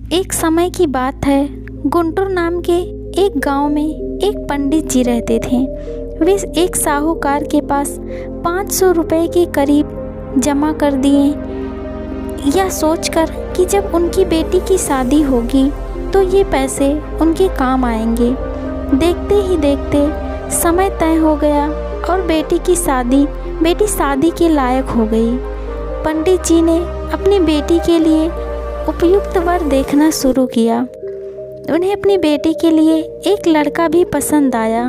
एक समय की बात है। गुंटूर नाम के एक गांव में एक पंडित जी रहते थे। वे एक साहूकार के पास 500 रुपये के करीब जमा कर दिए, यह सोचकर कि जब उनकी बेटी की शादी होगी तो ये पैसे उनके काम आएंगे। देखते ही देखते समय तय हो गया और बेटी शादी के लायक हो गई। पंडित जी ने अपनी बेटी के लिए उपयुक्त वर देखना शुरू किया। उन्हें अपनी बेटी के लिए एक लड़का भी पसंद आया,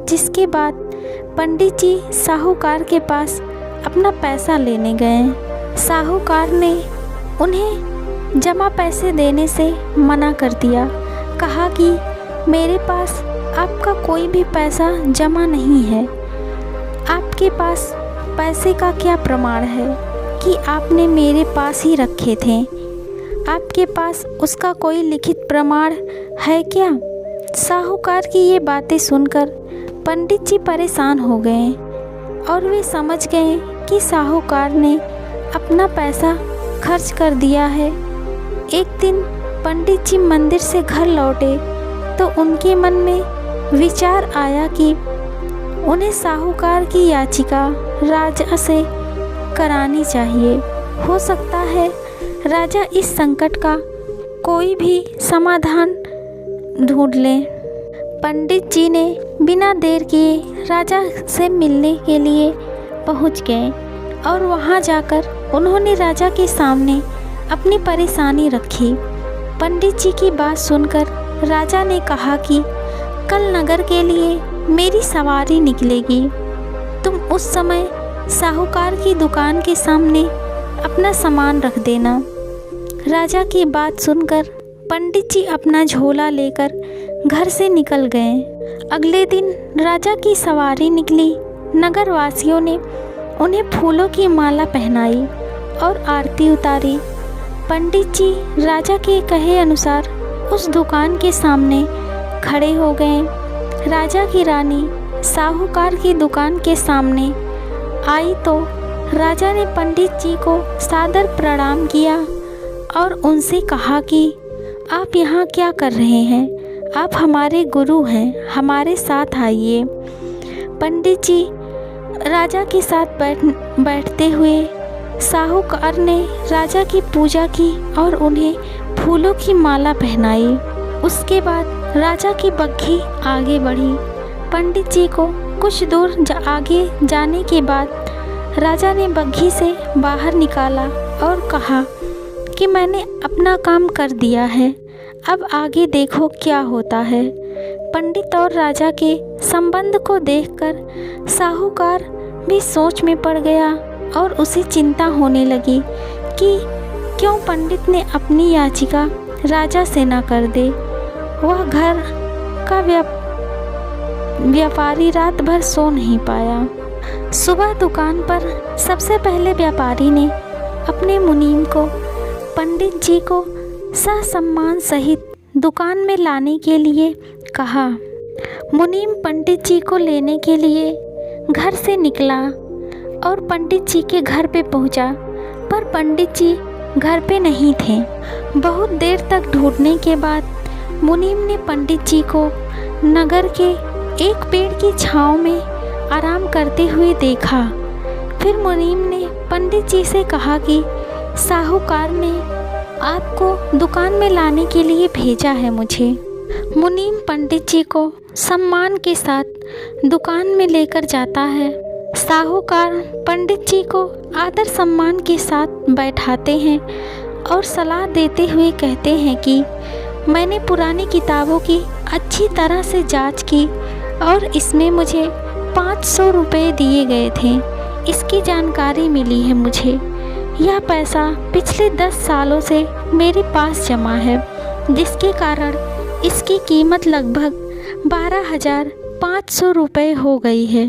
जिसके बाद पंडित जी साहूकार के पास अपना पैसा लेने गए। साहूकार ने उन्हें जमा पैसे देने से मना कर दिया। कहा कि मेरे पास आपका कोई भी पैसा जमा नहीं है। आपके पास पैसे का क्या प्रमाण है कि आपने मेरे पास ही रखे थे? आपके पास उसका कोई लिखित प्रमाण है क्या? साहूकार की ये बातें सुनकर पंडित जी परेशान हो गए और वे समझ गए कि साहूकार ने अपना पैसा खर्च कर दिया है। एक दिन पंडित जी मंदिर से घर लौटे तो उनके मन में विचार आया कि उन्हें साहूकार की याचिका राजा से करानी चाहिए। हो सकता है राजा इस संकट का कोई भी समाधान ढूंढ ले। पंडित जी ने बिना देर किए राजा से मिलने के लिए पहुंच गए और वहां जाकर उन्होंने राजा के सामने अपनी परेशानी रखी। पंडित जी की बात सुनकर राजा ने कहा कि कल नगर के लिए मेरी सवारी निकलेगी। तुम उस समय साहूकार की दुकान के सामने अपना सामान रख देना। राजा की बात सुनकर पंडित जी अपना झोला लेकर घर से निकल गए। अगले दिन राजा की सवारी निकली। नगरवासियों ने उन्हें फूलों की माला पहनाई और आरती उतारी। पंडित जी राजा के कहे अनुसार उस दुकान के सामने खड़े हो गए। राजा की रानी साहूकार की दुकान के सामने आई तो राजा ने पंडित जी को सादर प्रणाम किया और उनसे कहा कि आप यहाँ क्या कर रहे हैं? आप हमारे गुरु हैं, हमारे साथ आइए। पंडित जी राजा के साथ बैठते हुए साहूकार ने राजा की पूजा की और उन्हें फूलों की माला पहनाई। उसके बाद राजा की बग्घी आगे बढ़ी। पंडित जी को कुछ दूर आगे जाने के बाद राजा ने बग्घी से बाहर निकाला और कहा कि मैंने अपना काम कर दिया है, अब आगे देखो क्या होता है। पंडित और राजा के संबंध को देखकर साहूकार भी सोच में पड़ गया और उसे चिंता होने लगी कि क्यों पंडित ने अपनी याचिका राजा से न कर दे। वह घर का व्यापारी रात भर सो नहीं पाया। सुबह दुकान पर सबसे पहले व्यापारी ने अपने मुनीम को पंडित जी को ससम्मान सहित दुकान में लाने के लिए कहा। मुनीम पंडित जी को लेने के लिए घर से निकला और पंडित जी के घर पे पहुंचा, पर पंडित जी घर पे नहीं थे। बहुत देर तक ढूंढने के बाद मुनीम ने पंडित जी को नगर के एक पेड़ की छांव में आराम करते हुए देखा। फिर मुनीम ने पंडित जी से कहा कि साहूकार ने आपको दुकान में लाने के लिए भेजा है मुझे। मुनीम पंडित जी को सम्मान के साथ दुकान में लेकर जाता है। साहूकार पंडित जी को आदर सम्मान के साथ बैठाते हैं और सलाह देते हुए कहते हैं कि मैंने पुरानी किताबों की अच्छी तरह से जांच की और इसमें मुझे 500 रुपये दिए गए थे। इसकी जानकारी मिली है मुझे। यह पैसा पिछले 10 सालों से मेरे पास जमा है, जिसके कारण इसकी कीमत लगभग 12,500 रुपये हो गई है।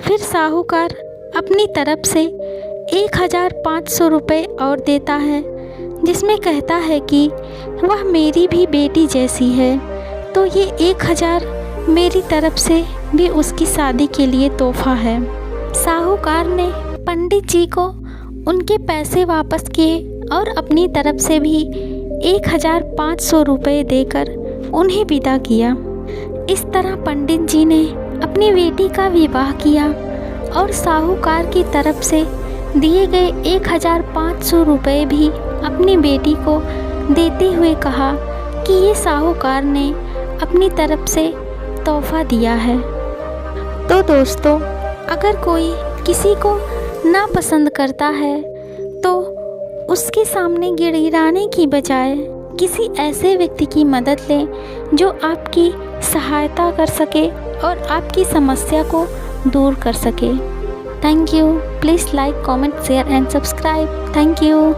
फिर साहूकार अपनी तरफ से 1,500 रुपये और देता है, जिसमें कहता है कि वह मेरी भी बेटी जैसी है, तो ये 1,000 मेरी तरफ से भी उसकी शादी के लिए तोहफा है। साहूकार ने पंडित जी को उनके पैसे वापस किए और अपनी तरफ से भी 1500 रुपये देकर उन्हें विदा किया। इस तरह पंडित जी ने अपनी बेटी का विवाह किया और साहूकार की तरफ से दिए गए 1500 रुपये भी अपनी बेटी को देते हुए कहा कि ये साहूकार ने अपनी तरफ से तोहफा दिया है। तो दोस्तों, अगर कोई किसी को नापसंद करता है तो उसके सामने गिड़गिड़ाने की बजाय किसी ऐसे व्यक्ति की मदद लें जो आपकी सहायता कर सके और आपकी समस्या को दूर कर सके। Thank you. Please like, comment, share and subscribe. Thank you.